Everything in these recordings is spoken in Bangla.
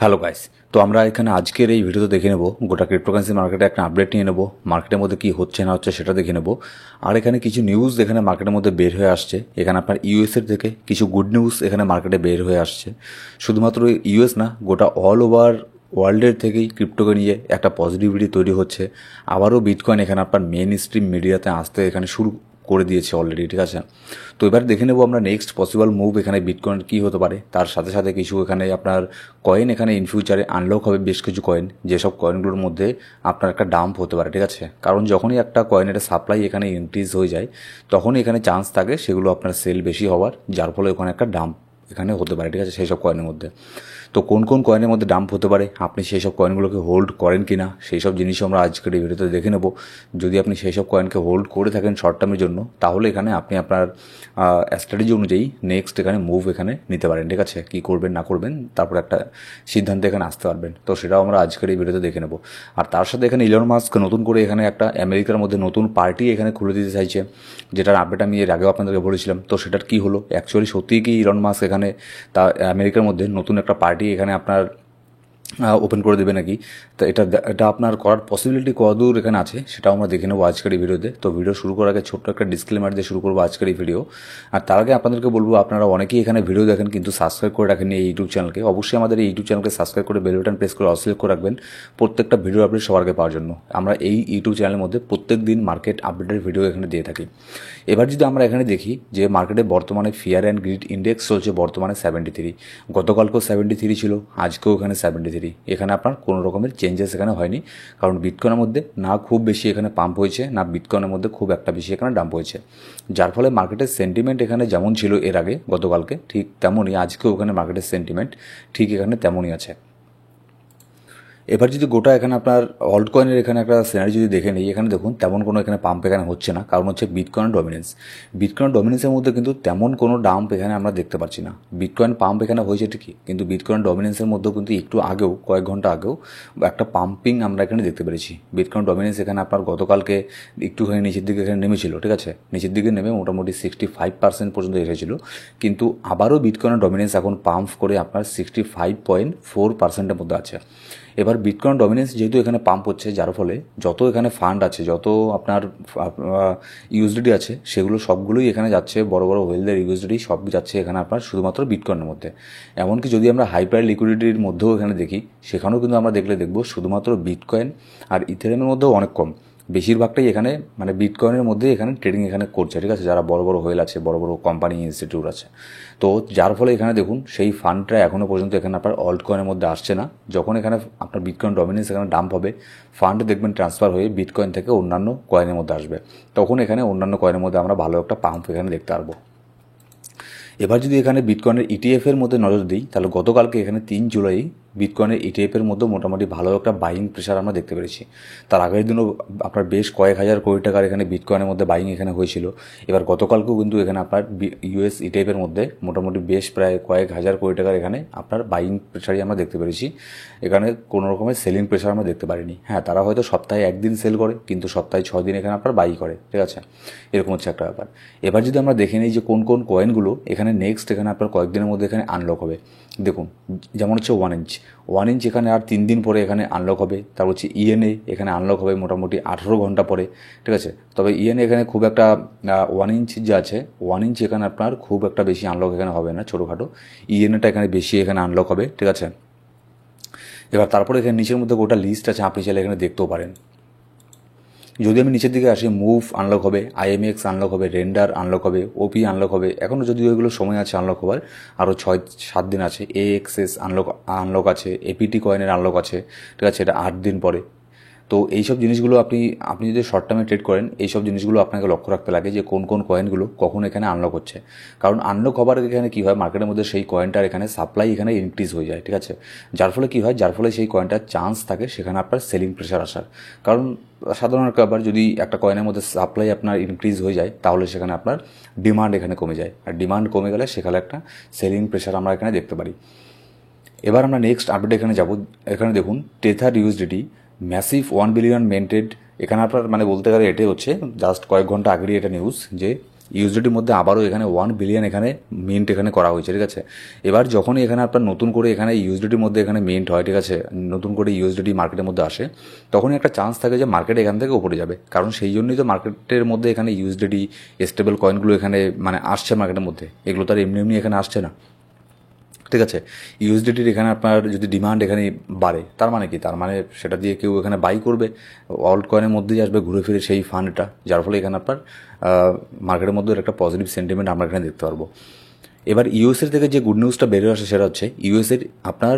হ্যালো গাইস, তো আমরা এখানে আজকের এই ভিডিওতে দেখে নেব গোটা ক্রিপ্টোকারেন্সি মার্কেটে একটা আপডেট নিয়ে নেব, মার্কেটের মধ্যে কি হচ্ছে না হচ্ছে সেটা দেখে নেব। আর এখানে কিছু নিউজ এখানে মার্কেটের মধ্যে বের হয়ে আসছে। এখানে আপনার ইউএসের থেকে কিছু গুড নিউজ এখানে মার্কেটে বের হয়ে আসছে। শুধুমাত্র ইউএস না, গোটা অল ওভার ওয়ার্ল্ডের থেকেই ক্রিপ্টোকে নিয়ে একটা পজিটিভিটি তৈরি হচ্ছে। আবারও বিটকয়েন এখানে আপনার মেন স্ট্রিম মিডিয়াতে আসতে এখানে শুরু করে দিয়েছে অলরেডি, ঠিক আছে। তো এবার দেখে নেব আমরা নেক্সট পসিবল মুভ এখানে বিটকয়েন কী হতে পারে। তার সাথে সাথে কিছু এখানে আপনার কয়েন এখানে ইন ফিউচারে আনলক হবে, বেশ কিছু কয়েন, যেসব কয়েনগুলোর মধ্যে আপনার একটা ডাম্প হতে পারে, ঠিক আছে। কারণ যখনই একটা কয়েনের সাপ্লাই এখানে ইনক্রিজ হয়ে যায় তখনই এখানে চান্স থাকে সেগুলো আপনার সেল বেশি হওয়ার, যার ফলে ওখানে একটা ডাম্প এখানে হতে পারে, ঠিক আছে, সেই সব কয়েনের মধ্যে। তো কোন কোন কয়েনের মধ্যে ডাম্প হতে পারে, আপনি সেই সব কয়েনগুলোকে হোল্ড করেন কি না, সেই সব জিনিসও আমরা আজকের এই ভিডিওতে দেখে নেব। যদি আপনি সেই সব কয়েনকে হোল্ড করে থাকেন শর্ট টার্মের জন্য, তাহলে এখানে আপনি আপনার স্ট্র্যাটেজি অনুযায়ী নেক্সট এখানে মুভ এখানে নিতে পারেন, ঠিক আছে। কী করবেন না করবেন তারপর একটা সিদ্ধান্তে এখানে আসতে পারবেন। তো সেটাও আমরা আজকের এই ভিডিওতে দেখে নেব। আর তার সাথে এখানে ইলন মাস্ক নতুন করে এখানে একটা আমেরিকার মধ্যে নতুন পার্টি এখানে খুলে দিতে চাইছে, যেটার আপডেট আমি এর আগেও আপনাদেরকে বলেছিলাম। তো সেটার কী হলো, অ্যাকচুয়ালি সত্যিই কি ইলন মাস্ক এখানে তা আমেরিকার মধ্যে নতুন একটা পার্টি এখানে আপনার ওপেন করে দেবে নাকি? তো এটা আপনার করার পসিবিলিটি কতদূর এখানে আছে সেটাও আমরা দেখে নেবো আজকের এই ভিডিওতে। তো ভিডিও শুরু করার আগে ছোট্ট একটা ডিসক্লেমার দিয়ে শুরু করবো আজকের এই ভিডিও। আর তার আগে আপনাদেরকে বলবো, আপনারা অনেকেই এখানে ভিডিও দেখেন কিন্তু সাবস্ক্রাইব করে রাখেন এই ইউটিউব চ্যানেলকে। অবশ্যই আমাদের এই ইউটিউব চ্যানেলকে সাবস্ক্রাইব করে বেল বাটন প্রেস করে অল সিলেক্ট করে রাখবেন প্রত্যেকটা ভিডিও আপডেট সবার আগে পাওয়ার জন্য। আমরা এই ইউটিউব চ্যানেলের মধ্যে প্রত্যেক দিন মার্কেট আপডেটের ভিডিও এখানে দিয়ে থাকি। এবার যদি আমরা এখানে দেখি যে মার্কেটে বর্তমানে ফিয়ার অ্যান্ড গ্রিড ইন্ডেক্স চলছে বর্তমানে 73। গতকালকেও 73 ছিল, আজকেও এখানে 73। এখানে আপনার কোনো রকমের চেঞ্জেস এখানে হয়নি, কারণ বিটকয়েনের মধ্যে না খুব বেশি এখানে পাম্প হয়েছে, না বিটকয়েনের মধ্যে খুব একটা বেশি এখানে ডাম্প হয়েছে। যার ফলে মার্কেটের সেন্টিমেন্ট এখানে যেমন ছিল এর আগে গতকালকে, ঠিক তেমনই আজকেও এখানে মার্কেটের সেন্টিমেন্ট ঠিক এখানে তেমনই আছে। এবার যদি গোটা এখানে আপনার অল্ট কয়েনের এখানে একটা সিনারি যদি দেখে নিই, এখানে দেখুন তেমন কোনো এখানে পাম্প এখানে হচ্ছে না, কারণ হচ্ছে বিটকয়েন ডমিনেন্স। বিটকয়েন ডমিনেন্সের মধ্যে কিন্তু তেমন কোনো ডাম্প এখানে আমরা দেখতে পাচ্ছি না। বিটকয়েন পাম্প এখানে হয়েছে ঠিকই, কিন্তু বিটকয়েন ডমিনেন্সের মধ্যেও কিন্তু একটু আগেও, কয়েক ঘন্টা আগেও একটা পাম্পিং আমরা এখানে দেখতে পেরেছি। বিটকয়েন ডমিনেন্স এখানে আপনার গতকালকে একটুখানি নিচের দিকে এখানে নেমেছিল, ঠিক আছে, নিচের দিকে নেমে মোটামুটি 65% পর্যন্ত এসেছিল, কিন্তু আবারও বিটকয়েনের ডমিনেন্স এখন পাম্প করে আপনার 65.4%-এর মধ্যে আছে। এবার বিটকয়েন ডমিনেন্স যেহেতু এখানে পাম্প হচ্ছে, যার ফলে যত এখানে ফান্ড আছে, যত আপনার ইউএসডিটি আছে, সেগুলো সবগুলোই এখানে যাচ্ছে, বড় বড় ওয়েলদের ইউএসডিটি সব যাচ্ছে এখানে আপনার শুধুমাত্র বিটকয়েনের মধ্যে। এমনকি যদি আমরা হাইপার লিকুইডিটির মধ্যেও এখানে দেখি, সেখানেও কিন্তু আমরা দেখব শুধুমাত্র বিটকয়েন আর ইথেরিয়ামের মধ্যেও অনেক কম। বেশিরভাগটাই এখানে মানে বিটকয়েনের মধ্যে এখানে ট্রেডিং এখানে করছে, ঠিক আছে, যারা বড় বড় হোয়েল আছে, বড় বড় কোম্পানি ইনস্টিটিউট আছে। তো যার ফলে এখানে দেখুন সেই ফান্ডটা এখনও পর্যন্ত এখানে আপনার অল্ট কয়েনের মধ্যে আসছে না। যখন এখানে আপনার বিটকয়েন ডমিনেন্স এখানে ডাম্প হবে, ফান্ড দেখবেন ট্রান্সফার হয়ে বিটকয়েন থেকে অন্যান্য কয়েনের মধ্যে আসবে, তখন এখানে অন্যান্য কয়েনের মধ্যে আমরা ভালো একটা পাম্প এখানে দেখতে পারবো। এবার যদি এখানে বিটকয়েনের ইটিএফের মধ্যে নজর দিই, তাহলে গতকালকে এখানে 3 জুলাই বিটকয়েনের ইটিএফের মধ্যে মোটামুটি ভালো একটা বাইং প্রেশার আমরা দেখতে পেরেছি। তার আগের দিনও আপনার বেশ কয়েক হাজার কোটি টাকার এখানে বিটকয়েনের মধ্যে বাইং এখানে হয়েছিল। এবার গতকালকেও কিন্তু এখানে আপনার ইউএস ইটিএফের মধ্যে মোটামুটি বেশ প্রায় কয়েক হাজার কোটি টাকার এখানে আপনার বাইং প্রেশারই আমরা দেখতে পেরেছি। এখানে কোনো রকমের সেলিং প্রেশার আমরা দেখতে পারিনি। হ্যাঁ, তারা হয়তো সপ্তাহে একদিন সেল করে, কিন্তু সপ্তাহে 6 দিন এখানে আপনার বাই করে, ঠিক আছে, এরকম হচ্ছে একটা ব্যাপার। এবার যদি আমরা দেখে নিই যে কোন কোন কয়েনগুলো এখানে নেক্সট এখানে আপনার কয়েকদিনের মধ্যে এখানে আনলক হবে, দেখুন যেমন হচ্ছে 1 ইঞ্চ এখানে আর 3 দিন পরে এখানে আনলক হবে। তারপর হচ্ছে ইএনএ এখানে আনলক হবে মোটামুটি 18 ঘন্টা পরে, ঠিক আছে। তবে ইএনএ এখানে খুব একটা 1 ইঞ্চ যে আছে, 1 ইঞ্চ এখানে আপনার খুব একটা বেশি আনলক এখানে হবে না, ছোটোখাটো। ইএনএটা এখানে বেশি এখানে আনলক হবে, ঠিক আছে। এবার তারপরে এখানে নিচের মধ্যে গোটা লিস্ট আছে, আপনি চাইলে এখানে দেখতেও পারেন। যদি আমি নিচের দিকে আসি, মুভ আনলক হবে, আইএমএক্স আনলক হবে, রেন্ডার আনলক হবে, ওপি আনলক হবে। এখনও যদিও এগুলো সময় আছে আনলক হওয়ার, আরও 6-7 দিন আছে। এএক্সএস আনলক আছে, এপিটি কয়েনের আনলক আছে, ঠিক আছে, এটা 8 দিন পরে। তো এইসব জিনিসগুলো আপনি যদি শর্ট টার্মে ট্রেড করেন, এইসব জিনিসগুলো আপনাকে লক্ষ্য রাখতে লাগে যে কোন কোন কয়েনগুলো কখন এখানে আনলক হচ্ছে। কারণ আনলক হবার এখানে কী হয়, মার্কেটের মধ্যে সেই কয়েনটার এখানে সাপ্লাই এখানে ইনক্রিজ হয়ে যায়, ঠিক আছে। যার ফলে কী হয়, যার ফলে সেই কয়েনটার চান্স থাকে সেখানে আপনার সেলিং প্রেশার আসার। কারণ সাধারণ ব্যাপার, যদি একটা কয়েনের মধ্যে সাপ্লাই আপনার ইনক্রিজ হয়ে যায়, তাহলে সেখানে আপনার ডিমান্ড এখানে কমে যায়, আর ডিমান্ড কমে গেলে সেখানে একটা সেলিং প্রেশার আমরা এখানে দেখতে পারি। এবার আমরা নেক্সট আপডেট এখানে যাব। এখানে দেখুন টেথার ইউএসডিটি ম্যাসিভ 1 বিলিয়ন মেন্টেড। এখানে আপনার মানে বলতে গেলে এটাই হচ্ছে জাস্ট কয়েক ঘন্টা আগেরই এটা নিউজ যে ইউএসডিটির মধ্যে আবারও এখানে 1 বিলিয়ন এখানে মিন্ট এখানে করা হয়েছে, ঠিক আছে। এবার যখনই এখানে আপনার নতুন করে এখানে ইউএসডিটির মধ্যে এখানে মিন্ট হয়, ঠিক আছে, নতুন করে ইউএসডিটি মার্কেটের মধ্যে আসে, তখনই একটা চান্স থাকে যে মার্কেট এখান থেকে উপরে যাবে, কারণ সেই জন্যই তো মার্কেটের মধ্যে এখানে ইউএসডিটি স্টেবল কয়েনগুলো এখানে মানে আসছে মার্কেটের মধ্যে, এগুলো তো আর এমনি এমনি এখানে আসছে না, ঠিক আছে। ইউএসডিটির এখানে আপনার যদি ডিমান্ড এখানে বাড়ে, তার মানে কি, তার মানে সেটা দিয়ে কেউ এখানে বাই করবে, অল্ট কয়েনের মধ্যেই আসবে ঘুরে ফিরে সেই ফান্ডটা, যার ফলে এখানে আপনার মার্কেটের মধ্যে একটা পজিটিভ সেন্টিমেন্ট আমরা এখানে দেখতে পারবো। এবার ইউএসের থেকে যে গুড নিউজটা বেরিয়ে আসে সেটা হচ্ছে ইউএসের আপনার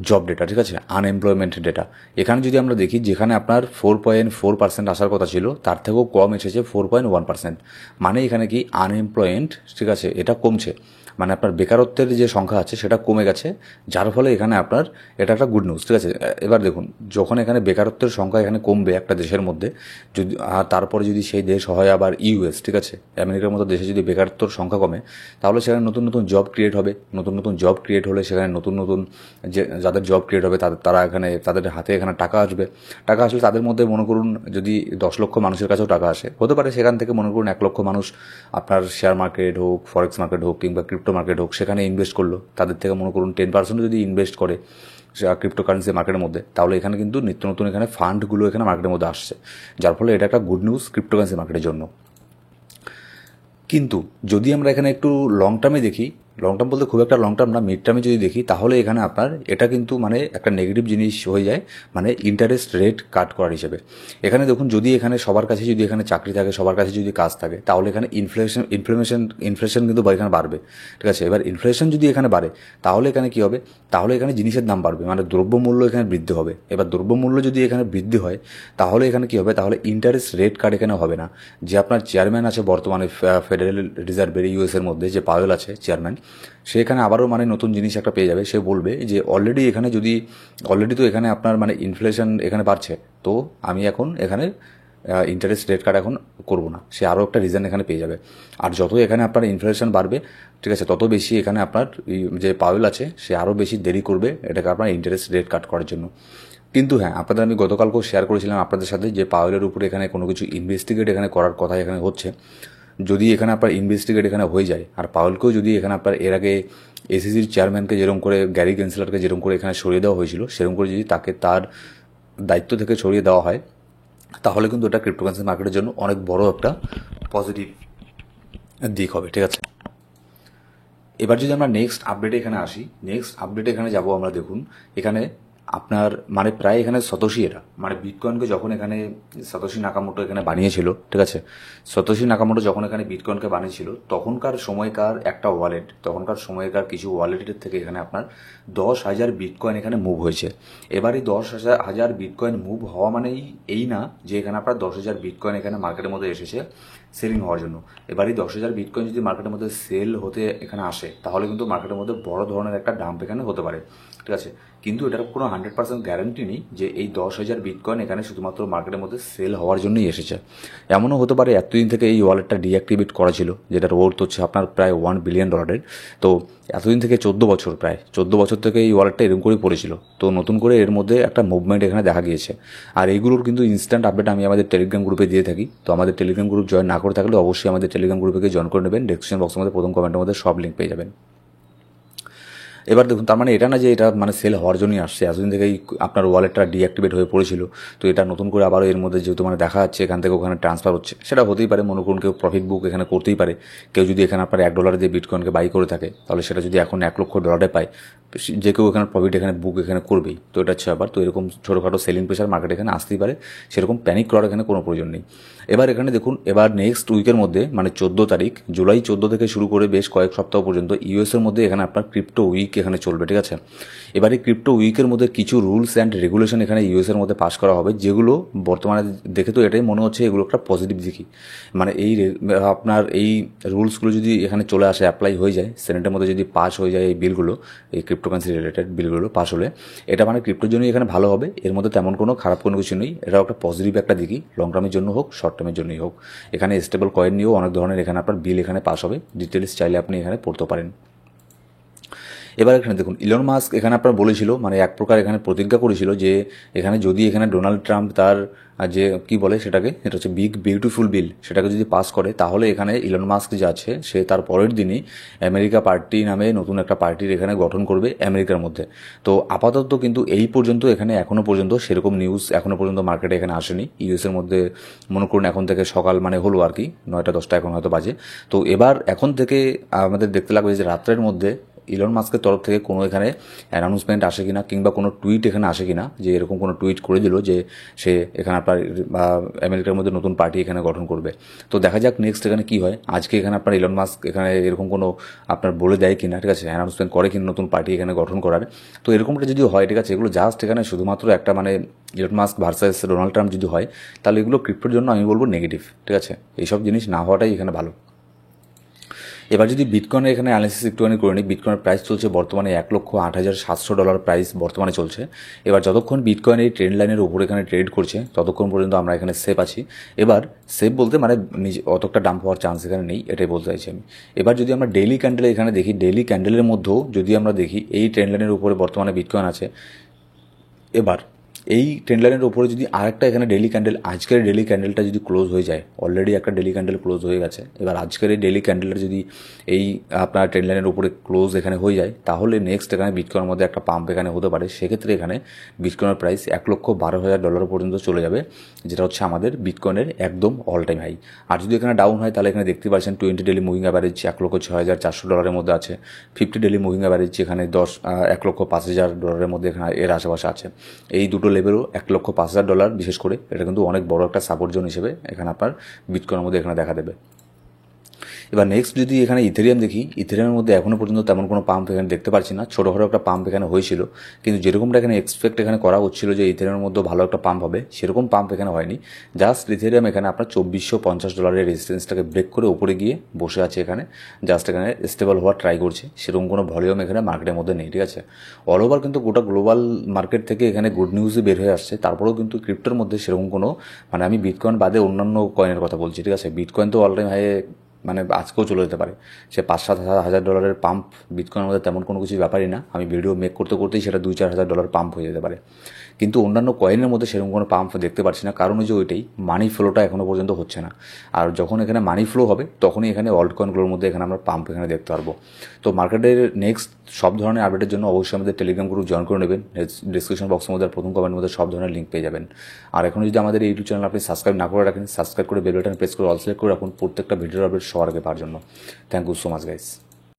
জব ডেটা, ঠিক আছে, আনএমপ্লয়মেন্ট ডেটা। এখানে যদি আমরা দেখি, যেখানে আপনার 4.4% আসার কথা ছিল, তার থেকেও কম এসেছে 4.1%। মানে এখানে কি আনএমপ্লয়েন্ট, ঠিক আছে, এটা কমছে, মানে আপনার বেকারত্বের যে সংখ্যা আছে সেটা কমে গেছে, যার ফলে এখানে আপনার এটা একটা গুড নিউজ, ঠিক আছে। এবার দেখুন, যখন এখানে বেকারত্বের সংখ্যা এখানে কমবে একটা দেশের মধ্যে, যদি আর তারপরে যদি সেই দেশ হয় আবার ইউএস, ঠিক আছে, আমেরিকার মতো দেশে যদি বেকারত্বের সংখ্যা কমে, তাহলে সেখানে নতুন নতুন জব ক্রিয়েট হবে, নতুন নতুন জব ক্রিয়েট হলে সেখানে নতুন নতুন যে যাদের জব ক্রিয়েট হবে তারা এখানে তাদের হাতে এখানে টাকা আসবে, টাকা আসলে তাদের মধ্যে মনে করুন যদি 10 লক্ষ মানুষের কাছেও টাকা আসে, হতে পারে সেখান থেকে মনে করুন 1 লক্ষ মানুষ আপনার শেয়ার মার্কেট হোক, ফরেক্স মার্কেট হোক কিংবা ক্রিপ্টো মার্কেট হোক, সেখানে ইনভেস্ট করলো, তাদের থেকে মনে করুন 10% যদি ইনভেস্ট করে ক্রিপ্টোকারেন্সি মার্কেটের মধ্যে, তাহলে এখানে কিন্তু নিত্য নতুন এখানে ফান্ডগুলো এখানে মার্কেটের মধ্যে আসছে, যার ফলে এটা একটা গুড নিউজ ক্রিপ্টোকারেন্সি মার্কেটের জন্য। কিন্তু যদি আমরা এখানে একটু লং টার্মে দেখি, লং টার্ম বলতে খুব একটা লং টার্ম না, মিড টার্মে যদি দেখি, তাহলে এখানে আপনার এটা কিন্তু মানে একটা নেগেটিভ জিনিস হয়ে যায়, মানে ইন্টারেস্ট রেট কাট করার হিসেবে। এখানে দেখুন, যদি এখানে সবার কাছে যদি এখানে চাকরি থাকে, সবার কাছে যদি কাজ থাকে, তাহলে এখানে ইনফ্লেশন কিন্তু এখানে বাড়বে, ঠিক আছে। এবার ইনফ্লেশন যদি এখানে বাড়ে, তাহলে এখানে কি হবে, তাহলে এখানে জিনিসের দাম বাড়বে, মানে দ্রব্যমূল্য এখানে বৃদ্ধি হবে। এবার দ্রব্যমূল্য যদি এখানে বৃদ্ধি হয়, তাহলে এখানে কি হবে, তাহলে ইন্টারেস্ট রেট কাট এখানে হবে না। যে আপনার চেয়ারম্যান আছে বর্তমানে ফেডারেল রিজার্ভের ইউএসের মধ্যে, যে পাওয়েল আছে চেয়ারম্যান, সে এখানে আবারও মানে নতুন জিনিস একটা পেয়ে যাবে। সে বলবে যে অলরেডি তো এখানে আপনার মানে ইনফ্লেশন এখানে বাড়ছে, তো আমি এখন এখানে ইন্টারেস্ট রেট কাট এখন করবো না, সে আরও একটা রিজন এখানে পেয়ে যাবে। আর যত এখানে আপনার ইনফ্লেশন বাড়বে, ঠিক আছে, তত বেশি এখানে আপনার যে পাওয়েল আছে সে আরও বেশি দেরি করবে এটাকে আপনার ইন্টারেস্ট রেট কাট করার জন্য। কিন্তু হ্যাঁ, আপনাদের আমি গতকালকেও শেয়ার করেছিলাম আপনাদের সাথে যে পাওয়েলের উপরে এখানে কোনো কিছু ইনভেস্টিগেট এখানে করার কথা এখানে হচ্ছে। যদি এখানে আপনার ইনভেস্টিগেট এখানে হয়ে যায়, আর পাওয়েলকেও যদি এখানে আপনার এর আগে এসিসির চেয়ারম্যানকে যেরকম করে, গ্যারি গেন্সলারকে যেরকম করে এখানে সরিয়ে দেওয়া হয়েছিল, সেরকম করে যদি তাকে তার দায়িত্ব থেকে সরিয়ে দেওয়া হয়, তাহলে কিন্তু এটা ক্রিপ্টোকারেন্সি মার্কেটের জন্য অনেক বড় একটা পজিটিভ দিক হবে, ঠিক আছে। এবার যদি আমরা নেক্সট আপডেটে এখানে আসি, নেক্সট আপডেটে এখানে যাব আমরা, দেখুন এখানে আপনার মানে প্রায় এখানে সতোশি, এটা মানে বিটকয়েনকে যখন এখানে সতোশি নাকামোটো এখানে বানিয়েছিল, ঠিক আছে, সতোশি নাকামোটো যখন এখানে বিটকয়েনকে বানিয়েছিল, তখনকার সময়কার একটা ওয়ালেট, তখনকার সময়কার কিছু ওয়ালেটের থেকে এখানে আপনার 10,000 বিটকয়েন এখানে মুভ হয়েছে। এবার এই 10,000 বিটকয়েন মুভ হওয়া মানেই এই না যে এখানে আপনার 10,000 বিটকয়েন এখানে মার্কেটের মধ্যে এসেছে সেলিং হওয়ার জন্য। এবার এই 10,000 বিটকয়েন যদি মার্কেটের মধ্যে সেল হতে এখানে আসে, তাহলে কিন্তু মার্কেটের মধ্যে বড় ধরনের একটা ডাম্প এখানে হতে পারে, ঠিক আছে। কিন্তু এটার কোনো 100% গ্যারান্টি নেই যে এই 10,000 বিটকয়েন এখানে শুধুমাত্র মার্কেটের মধ্যে সেল হওয়ার জন্যই এসেছে। এমনও হতে পারে এতদিন থেকে এই ওয়ালেটটা ডিঅ্যাক্টিভেট করা ছিল, যেটার ওয়ার্থ হচ্ছে আপনার প্রায় $1 বিলিয়ন। তো এতদিন থেকে 14 বছর, প্রায় 14 বছর থেকে এই ওয়ালেটটা এরকম করেই পড়েছিল, তো নতুন করে এর মধ্যে একটা মুভমেন্ট এখানে দেখা গিয়েছে। আর এইগুলোর কিন্তু ইনস্ট্যান্ট আপডেট আমি আমাদের টেলিগ্রাম গ্রুপে দিয়ে থাকি, তো আমাদের টেলিগ্রাম গ্রুপ জয়েন না করে থাকলে অবশ্যই আমাদের টেলিগ্রাম গ্রুপে জয়েন করে নেবেন, ডেসক্রিপশন বক্সের মধ্যে প্রথম কমেন্টের মধ্যে সব লিঙ্ক পেয়ে যাবেন। এবার এখানে দেখুন, এবার নেক্সট উইকের মধ্যে মানে 14 তারিখ জুলাই 14 তারিখ এবার দেখুন, তার মানে এটা না যে এটা মানে সেল হওয়ার জন্যই আসছে, এতদিন থেকেই আপনার ওয়ালেটটা ডিঅ্যাক্টিভেট হয়ে পড়েছিল, তো এটা নতুন করে আবারও এর মধ্যে যেহেতু মানে দেখা যাচ্ছে এখান থেকে ওখানে ট্রান্সফার হচ্ছে, সেটা হতেই পারে। মনে করুন কেউ প্রফিট বুক এখানে করতেই পারে, কেউ যদি এখানে আপনার $1 দিয়ে বিটকয়েনকে বাই করে থাকে, তাহলে সেটা যদি এখন $1,00,000 পায়, যে কেউ এখানে প্রফিট এখানে বুক এখানে করবেই, তো এটা হচ্ছে আবার। তো এরকম ছোটোখাটো সেলিং প্রেশার মার্কেট এখানে আসতেই পারে, সেরকম প্যানিক করার এখানে কোনো প্রয়োজন নেই। এবার এখানে দেখুন, এবার নেক্সট উইকের মধ্যে মানে 14 তারিখ জুলাই 14 থেকে শুরু করে বেশ কয়েক সপ্তাহ পর্যন্ত ইউএসের মধ্যে এখানে আপনার ক্রিপ্টো উইক এখানে চলবে, ঠিক আছে। এবার এই ক্রিপ্টো উইকের মধ্যে কিছু রুলস অ্যান্ড রেগুলেশন এখানে ইউএসের মধ্যে পাস করা হবে, যেগুলো বর্তমানে দেখে তো এটাই মনে হচ্ছে এগুলো একটা পজিটিভ দিকই। মানে এই আপনার এই রুলসগুলো যদি এখানে চলে আসে, অ্যাপ্লাই হয়ে যায়, সেনেটের মধ্যে যদি পাস হয়ে যায় এই বিলগুলো, এই ক্রিপ্টোকারেন্সি রিলেটেড বিলগুলো পাস হলে, এটা মানে ক্রিপ্টোর জন্যই এখানে ভালো হবে। এর মধ্যে তেমন কোনো খারাপ কোনো কিছু নেই, এটাও একটা পজিটিভ একটা দিকই, লং টার্মের জন্য হোক শর্ট টার্মের জন্যই হোক। এখানে স্টেবল কয়েন নিয়েও অনেক ধরনের এখানে আপনার বিল এখানে পাস হবে, ডিটেলস চাইলে আপনি এখানে পড়তে পারেন। এবার এখানে দেখুন ইলন মাস্ক এখানে আপনার বলেছিল, মানে এক প্রকার এখানে প্রতিজ্ঞা করেছিল যে এখানে যদি এখানে ডোনাল্ড ট্রাম্প তার যে কি বলে সেটাকে, এটা হচ্ছে বিগ বিউটিফুল বিল, সেটাকে যদি পাস করে তাহলে এখানে ইলন মাস্ক যে আছে সে তার পরের দিনই আমেরিকা পার্টি নামে নতুন একটা পার্টির এখানে গঠন করবে আমেরিকার মধ্যে। তো আপাতত কিন্তু এই পর্যন্ত এখানে এখনও পর্যন্ত সেরকম নিউজ এখনও পর্যন্ত মার্কেটে এখানে আসেনি। ইউএসের মধ্যে মনে করুন এখন থেকে সকাল মানে হলো আর কি 9টা-10টা এখন হয়তো বাজে। তো এবার এখন থেকে আমাদের দেখতে লাগবে যে রাত্রের মধ্যে ইলন মাস্কের তরফ থেকে কোনো এখানে অ্যানাউন্সমেন্ট আসে কিনা, কিংবা কোনো টুইট এখানে আসে কিনা যে এরকম কোনো টুইট করে দিল যে সে এখানে আপনার আমেরিকার মধ্যে নতুন পার্টি এখানে গঠন করবে। তো দেখা যাক নেক্সট এখানে কি হয়। আজকে এখানে আপনার ইলন মাস্ক এখানে এরকম কোনো আপনার বলে দেয় কিনা, ঠিক আছে, অ্যানাউন্সমেন্ট করে কিনা নতুন পার্টি এখানে গঠন করার। তো এরকমটা যদি হয়, ঠিক আছে, এগুলো জাস্ট এখানে শুধুমাত্র একটা মানে Elon Musk versus Donald Trump যদি হয় তাহলে এগুলো ক্রিপ্টোর জন্য আমি বলবো নেগেটিভ, ঠিক আছে, এইসব জিনিস না হওয়াটাই এখানে ভালো। এবার যদি বিটকয়েনের এখানে অ্যানালিসিস একটুখানি করে নিই, বিটকয়েনের প্রাইস চলছে বর্তমানে $1,08,700 প্রাইস বর্তমানে চলছে। এবার যতক্ষণ বিটকয়েন এই ট্রেন্ড লাইনের উপরে এখানে ট্রেড করছে ততক্ষণ পর্যন্ত আমরা এখানে সেফ আছি। এবার সেফ বলতে মানে নিজে অতটা ডাম্প হওয়ার চান্স এখানে নেই, এটাই বলতে চাইছি আমি। এবার যদি আমরা ডেইলি ক্যান্ডেলে এখানে দেখি, ডেইলি ক্যান্ডেলের মধ্যেও যদি আমরা দেখি এই ট্রেন্ড লাইনের উপরে বর্তমানে বিটকয়েন আছে। এবার এই ট্রেন্ড লাইনের উপরে যদি আরেকটা এখানে ডেইলি ক্যান্ডেল, আজকের ডেইলি ক্যান্ডেলটা যদি ক্লোজ হয়ে যায়, অলরেডি একটা ডেইলি ক্যান্ডেল ক্লোজ হয়ে গেছে, এবার আজকের এই ডেইলি ক্যান্ডেলটা যদি এই আপনার ট্রেন্ড লাইনের উপরে ক্লোজ এখানে হয়ে যায় তাহলে নেক্সট এখানে বিটকয়েনের মধ্যে একটা পাম্প এখানে হতে পারে। সেক্ষেত্রে এখানে বিটকয়েনের প্রাইস $1,12,000 পর্যন্ত চলে যাবে, যেটা হচ্ছে আমাদের বিটকয়েনের একদম অল টাইম হাই। আর যদি এখানে ডাউন হয় তাহলে এখানে দেখতে পাচ্ছেন 20 ডেইলি মুভিং অ্যাভারেজ $1,06,400 মধ্যে আছে, 50 ডেইলি মুভিং অ্যাভারেজ এখানে $1,05,000 মধ্যে এখানে এর আশেপাশে আছে। এই দুটো লেভেলও $1,05,000 বিশেষ করে এটা কিন্তু অনেক বড় একটা সাপোর্ট জোন হিসেবে এখানে আপনার বিটকয়েনের মধ্যে এখানে দেখা দেবে। এবার নেক্সট যদি এখানে ইথেরিয়াম দেখি, ইথেরিয়ামের মধ্যে এখনও পর্যন্ত তেমন কোনো পাম্প এখানে দেখতে পাচ্ছি না। ছোটোখাটো একটা পাম্প এখানে হয়েছিল, কিন্তু যেরকমটা এখানে এক্সপেক্ট এখানে করা হচ্ছিল যে ইথেরিয়ামের মধ্যে ভালো একটা পাম্প হবে, সেরকম পাম্প এখানে হয়নি। জাস্ট ইথেরিয়াম এখানে আপনার $2,450 রেজিস্ট্যান্সটাকে ব্রেক করে উপরে গিয়ে বসে আছে এখানে, জাস্ট এখানে স্টেবল হওয়ার ট্রাই করছে। সেরকম কোনো ভলিউম এখানে মার্কেটের মধ্যে নেই, ঠিক আছে। অল ওভার কিন্তু গোটা গ্লোবাল মার্কেট থেকে এখানে গুড নিউজই বের হয়ে আসছে, তারপরেও কিন্তু ক্রিপ্টোর মধ্যে সেরকম কোনো মানে আমি বিটকয়েন বাদে অন্যান্য কয়েনের কথা বলছি, ঠিক আছে। বিটকয়েন তো অল টাইম হাই মানে আজকেও চলে যেতে পারে, সে $5,000-7,000 পাম্প বিটকয়েনের মধ্যে তেমন কোনো কিছু ব্যাপারই না। আমি ভিডিও মেক করতে করতেই সেটা $2,000-4,000 পাম্প হয়ে যেতে পারে, কিন্তু অন্যান্য কয়েনের মধ্যে সেরকম কোনো পাম্প দেখতে পাচ্ছি না। কারণ যে ওইটাই মানি ফ্লোটা এখনও পর্যন্ত হচ্ছে না। আর যখন এখানে মানি ফ্লো হবে তখনই এখানে অল্ট কয়েনগুলোর মধ্যে এখানে আমরা পাম্প এখানে দেখতে পারবো। তো মার্কেটের নেক্সট সব ধরনের আপডেটের জন্য অবশ্যই আমাদের টেলিগ্রাম গ্রুপ জয়েন করে নেবেন। ডিসক্রিপশন বক্সের মধ্যে প্রথম কমেন্টের মধ্যে সব ধরনের লিঙ্ক পেয়ে যাবেন। আর এখন যদি আমাদের ইউটিউব চ্যানেল আপনি সাবস্ক্রাইব না করে রাখেন, সাবস্ক্রাইব করে বেল বাটন প্রেস করে অল সিলেক্ট করে রাখুন প্রত্যেকটা ভিডিওর আপডেট সবার আগে পাওয়ার জন্য। Thank you so much guys.